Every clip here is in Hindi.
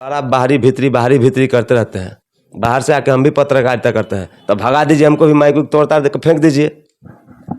और आप बाहरी भीतरी करते रहते हैं। बाहर से आके हम भी पत्रकारिता करते हैं, तो भगा दीजिए हमको भी, माइक तोड़ताड़ देकर फेंक दीजिए।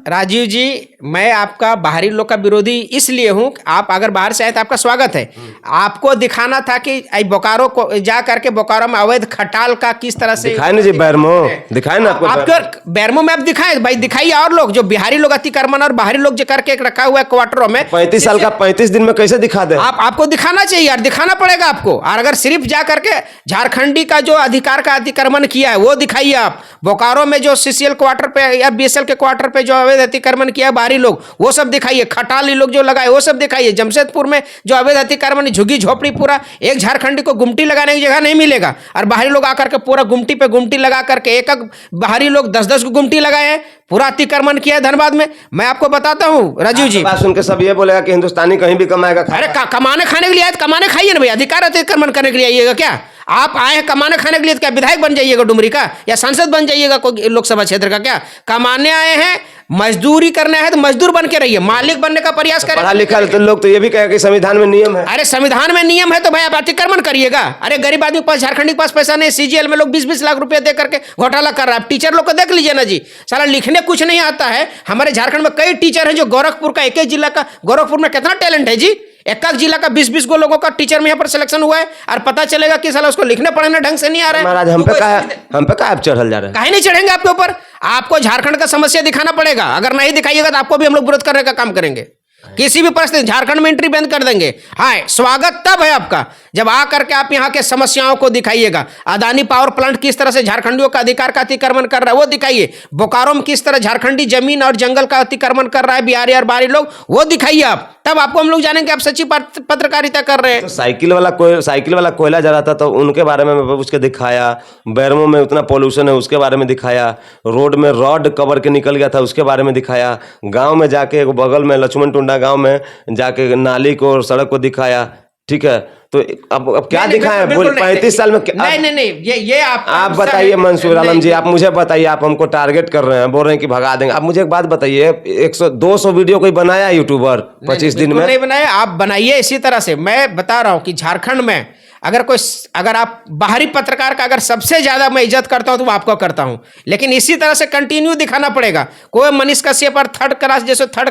राजीव जी, मैं आपका बाहरी लोग का विरोधी इसलिए हूँ, आप अगर बाहर से आए तो आपका स्वागत है। आपको दिखाना था कि बोकारो को जा करके बोकारो में अवैध खटाल का किस तरह से दिखाए ना जी, बैरमो दिखाए ना आपको। आपके बैरमो में आप दिखाए भाई, दिखाइए। और लोग जो बिहारी लोग अतिक्रमण और बाहरी लोग जो करके रखा हुआ है क्वार्टरों में 35 साल का 35 दिन में कैसे दिखा दे? आपको दिखाना चाहिए यार, दिखाना पड़ेगा आपको। और अगर सिर्फ जा करके झारखंडी का जो अधिकार का अतिक्रमण किया है वो दिखाइए आप। बोकारो में जो सीसीएल क्वार्टर पे या बीएसएल के क्वार्टर पे जो अवैध अतिक्रमण किया है बाहरी लोग, वो सब दिखाइए। खटाली लोग जो लगाए वो सब दिखाइए। जमशेदपुर में जो अवैध अतिक्रमण, झुग्गी झोपड़ी, पूरा एक झारखंडी को गुमटी लगाने की जगह नहीं मिलेगा, और बाहरी लोग आकर के पूरा गुमटी पे गुमटी लगा करके, एक बाहरी लोग 10-10 को गुमटी लगाए हैं, पूरा अतिक्रमण किया है धनबाद में। मैं आपको बताता हूँ राजीव जी, बात सुन के सब ये बोलेगा कि हिंदुस्तानी कहीं भी कमाएगा। अरे कमाने खाने के लिए आए तो कमाने खाइए ना भाई, अधिकार अतिक्रमण करने के लिए आइएगा क्या? आप आए हैं कमाने खाने के लिए तो क्या विधायक बन जाइएगा डुमरी का, या सांसद बन जाइएगा कोई लोकसभा क्षेत्र का? क्या कमाने आए हैं, मजदूरी करना है तो मजदूर बन के रहिए, मालिक बनने का प्रयास करें। पढ़ा लिखा तो लोग तो ये भी कहेगा कि संविधान में नियम है। अरे संविधान में नियम है तो भाई आप अतिक्रमण करिएगा। अरे गरीब आदमी के पास, झारखंडी के पास पैसा नहीं, सीजीएल में लोग 20-20 लाख रुपए दे करके घोटाला कर रहा है। टीचर लोग को देख लीजिए ना जी, साला लिखने कुछ नहीं आता है। हमारे झारखंड में कई टीचर हैं जो गोरखपुर का, एक एक जिला का, गोरखपुर में कितना टैलेंट है जी, एक जिला का 20-20 गो लोगों का टीचर में यहाँ पर सिलेक्शन हुआ है, और पता चलेगा कि साला उसको लिखने पढ़ने ढंग से नहीं आ रहा है। महाराज हम पे का आप चढ़ल जा रहे हैं? काहे नहीं चढ़ेंगे आपके ऊपर? आपको झारखंड का समस्या दिखाना पड़ेगा। अगर नहीं दिखाइएगा तो आपको भी हम लोग विरोध करने का काम करेंगे। किसी भी परिस्थिति झारखंड में एंट्री बंद कर देंगे। हाँ, स्वागत तब है आपका जब आ करके आप यहाँ के समस्याओं को दिखाइएगा। अदानी पावर प्लांट किस तरह से झारखंडियों का अधिकार का अतिक्रमण कर रहा है वो दिखाइए। बोकारो में किस तरह झारखंडी जमीन और जंगल का अतिक्रमण कर रहा है बिहारी और बाहरी लोग, वो दिखाइए आप। तब आपको हम लोग जानेंगे आप सच्ची पत्रकारिता कर रहे हैं। तो साइकिल वाला कोयला जला था तो उनके बारे में उसके दिखाया। बैरमो में उतना पोल्यूशन है उसके बारे में दिखाया। रोड में रॉड कवर के निकल गया था उसके बारे में दिखाया। गांव में जाके बगल में लक्ष्मण टुंडा गांव में जाके नाली को और सड़क को दिखाया। ठीक है, तो अब क्या दिखाएं? 35 साल में नहीं, ये आप बताइए मंसूर आलम जी, आप मुझे बताइए। आप हमको टारगेट कर रहे हैं, बोल रहे हैं कि भगा देंगे। आप मुझे एक बात बताइए, 100-200 वीडियो कोई बनाया यूट्यूबर 25 दिन में? नहीं बनाया, आप बनाइए इसी तरह से। मैं बता रहा हूं कि झारखंड में अगर आप बाहरी पत्रकार का अगर सबसे ज्यादा मैं इज्जत करता हूं तो वो आपको करता हूं, लेकिन इसी तरह से कंटिन्यू दिखाना पड़ेगा। कोई मनीष कश्यप पर थर्ड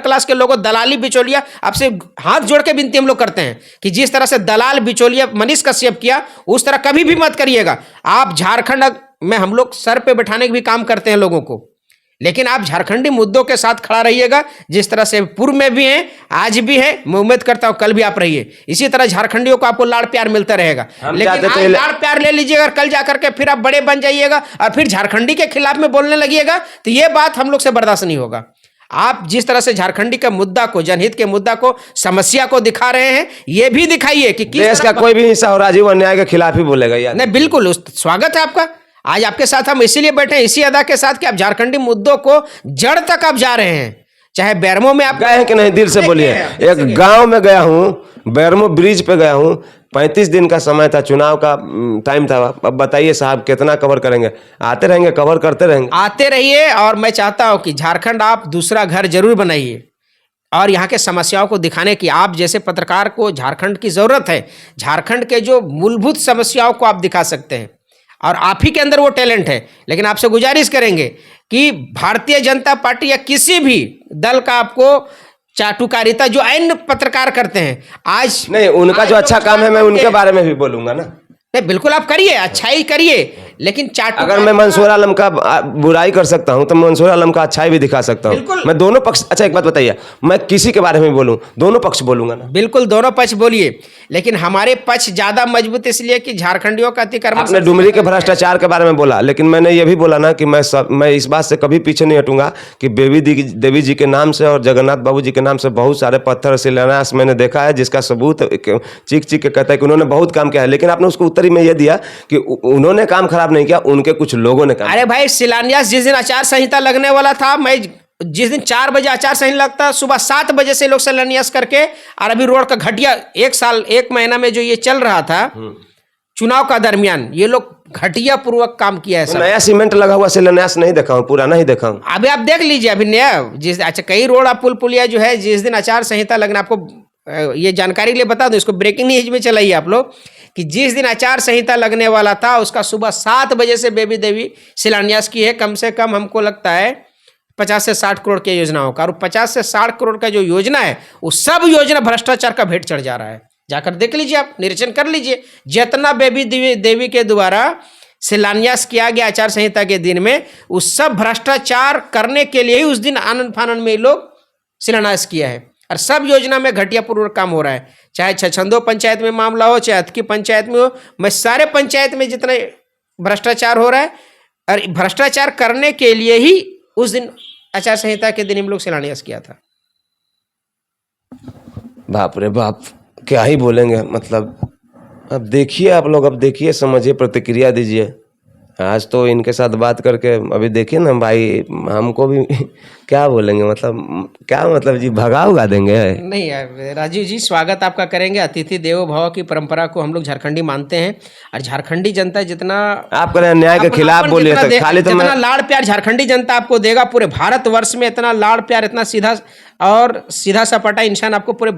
क्लास के लोगों, दलाली बिचौलिया, आपसे हाथ जोड़ के विनती हम लोग करते हैं कि जिस तरह से दलाल बिचौलिया मनीष कश्यप किया उस तरह कभी भी मत करिएगा आप। झारखंड में हम लोग सर पे बैठाने के भी काम करते हैं लोगों को, लेकिन आप झारखंडी मुद्दों के साथ खड़ा रहिएगा। जिस तरह से पूर्व में भी हैं, आज भी है, मैं उम्मीद करता हूं कल भी आप रहिए। इसी तरह झारखंडियों को आपको लाड़ प्यार मिलता रहेगा। लेकिन आज लाड़ प्यार ले लीजिएगा, कल जाकर के फिर आप बड़े बन जाइएगा और फिर झारखंडी के खिलाफ में बोलने लगिएगा, तो ये बात हम लोग से बर्दाश्त नहीं होगा। आप जिस तरह से झारखंडी के मुद्दा को, जनहित के मुद्दा को, समस्या को दिखा रहे हैं, ये भी दिखाइए कि देश का कोई भी हिस्सा हो राजीव अन्याय के खिलाफ ही बोलेगा यार। नहीं, बिल्कुल स्वागत है आपका। आज आपके साथ हम इसीलिए बैठे हैं, इसी अदा के साथ कि आप झारखंडी मुद्दों को जड़ तक आप जा रहे हैं। चाहे बैरमो में आप गए हैं कि नहीं, दिल से बोलिए। एक गांव में गया हूँ, बैरमो ब्रिज पे गया हूँ। 35 दिन का समय था, चुनाव का टाइम था। अब बताइए साहब कितना कवर करेंगे? आते रहेंगे, कवर करते रहेंगे। आते रहिए, और मैं चाहता हूँ कि झारखंड आप दूसरा घर जरूर बनाइए, और यहाँ के समस्याओं को दिखाने की आप जैसे पत्रकार को झारखंड की जरूरत है। झारखंड के जो मूलभूत समस्याओं को आप दिखा सकते हैं, और आप ही के अंदर वो टैलेंट है। लेकिन आपसे गुजारिश करेंगे कि भारतीय जनता पार्टी या किसी भी दल का आपको चाटुकारिता जो अन्य पत्रकार करते हैं, आज नहीं, उनका जो अच्छा काम है मैं उनके बारे में भी बोलूंगा ना। नहीं, बिल्कुल आप करिए, अच्छाई करिए, लेकिन अगर मैं मंसूर आलम का बुराई कर सकता हूं तो मंसूर आलम का अच्छाई भी दिखा सकता हूं। मैं दोनों पक्ष। अच्छा एक बात बताइए, मैं किसी के बारे में बोलूं, दोनों पक्ष बोलूंगा ना? बिल्कुल दोनों पक्ष बोलिए, लेकिन हमारे पक्ष ज्यादा मजबूत इसलिए कि झारखंडियों का अतिक्रमण। आपने डुमरी के भ्रष्टाचार के बारे में बोला, लेकिन मैंने ये भी बोला ना कि मैं इस बात से कभी पीछे नहीं हटूंगा कि देवी जी के नाम से और जगन्नाथ बाबू जी के नाम से बहुत सारे पत्थर शिलान्यास मैंने देखा है, जिसका सबूत चीख चीख के कहता है कि उन्होंने बहुत काम किया है। लेकिन आपने उसको उत्तरी में यह दिया कि उन्होंने काम खराब नहीं किया, उनके कुछ लोगों ने काम। अरे भाई, शिलान्यास जिस दिन आचार संहिता लगने वाला था, मैं जिस दिन 4 बजे आचार संहिता लगता, सुबह 7 बजे से लोग शिलान्यास करके, और अभी रोड का घटिया 1 महीना में जो ये चल रहा था चुनाव का दरमियान, ये लोग घटिया पूर्वक काम किया है। तो नया सीमेंट लगा हुआ शिलान्यास नहीं देखा हूँ, पुराना ही देखा हूँ। अभी आप देख लीजिए, अभी नया अच्छा कई रोड पुलिया जो है, जिस दिन आचार संहिता लगना, आपको ये जानकारी के लिए बता दूं, इसको ब्रेकिंग न्यूज में चलाइए आप लोग कि जिस दिन आचार संहिता लगने वाला था उसका सुबह 7 बजे से बेबी देवी शिलान्यास की है। कम से कम हमको लगता है 50 से 60 करोड़ की योजनाओं का, और 50 से 60 करोड़ का जो योजना है वो सब योजना भ्रष्टाचार का भेंट चढ़ जा रहा है। जाकर देख लीजिए, आप निरीक्षण कर लीजिए, जितना बेबी देवी के द्वारा शिलान्यास किया गया आचार संहिता के दिन में, उस सब भ्रष्टाचार करने के लिए ही उस दिन आनंद फानंद में लोग शिलान्यास किया है। और सब योजना में घटिया पूर्वक काम हो रहा है, चाहे छछंदो पंचायत में मामला हो, चाहे अतकी पंचायत में हो। मैं सारे पंचायत में जितने भ्रष्टाचार हो रहा है, और भ्रष्टाचार करने के लिए ही उस दिन आचार संहिता के दिन हम लोग शिलान्यास किया था। बाप रे बाप, क्या ही बोलेंगे। मतलब अब देखिए आप लोग, अब देखिए, समझिए, प्रतिक्रिया दीजिए। आज तो इनके साथ बात करके अभी देखिए ना भाई, हमको भी क्या बोलेंगे, मतलब क्या, मतलब जी भगा उगा देंगे। नहीं यार राजीव जी, स्वागत आपका करेंगे। अतिथि देवो भव की परंपरा को हम लोग झारखंडी मानते हैं, और झारखंडी जनता जितना आप करें अन्याय के खिलाफ बोलिए तो खाली तो जितना लाड़ प्यार झारखंडी जनता आपको देगा, पूरे भारतवर्ष में इतना लाड़ प्यार, इतना सीधा और सीधा सपाटा इंसान आपको पूरे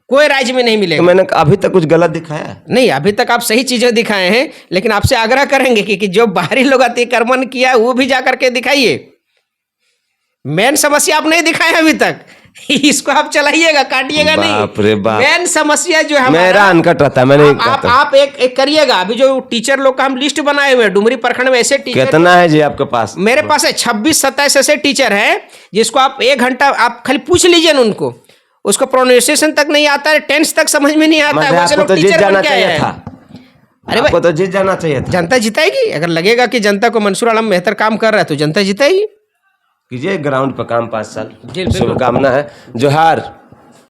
कोई राज्य में नहीं मिलेगा। तो मैंने अभी तक कुछ गलत दिखाया? नहीं, अभी तक आप सही चीजें दिखाए हैं, लेकिन आपसे आग्रह करेंगे कि जो बाहरी लोग अतिक्रमण किया वो भी जाकर के दिखाइए। मेन समस्या आप नहीं दिखाए अभी तक, इसको आप चलाइएगा, काटिएगा नहीं। बाप रे बाप, मेन समस्या जो है मेरा अनकट रहता है, मैं नहीं कहता। आप एक करिएगा। अभी जो टीचर लोग का हम लिस्ट बनाए हुए हैं, डुमरी प्रखंड में ऐसे टीचर कितना है जी आपके पास? मेरे पास है 26-27 ऐसे टीचर हैं जिसको आप 1 घंटा आप खाली पूछ लीजिए ना उनको, उसको प्रोनाउंसिएशन तक नहीं आता है, टेंस तक समझ में नहीं आता है। वैसे लोग टीचर बन के आए हैं। अरे आपको तो जीत जाना चाहिए था। जनता जिताएगी। अगर लगेगा कि जनता को मंसूर आलम बेहतर काम कर रहा है तो जनता जिताएगी। कीजिए ग्राउंड पर काम 5 साल। जी, बिल्कुल। शुभकामना है। जोहार।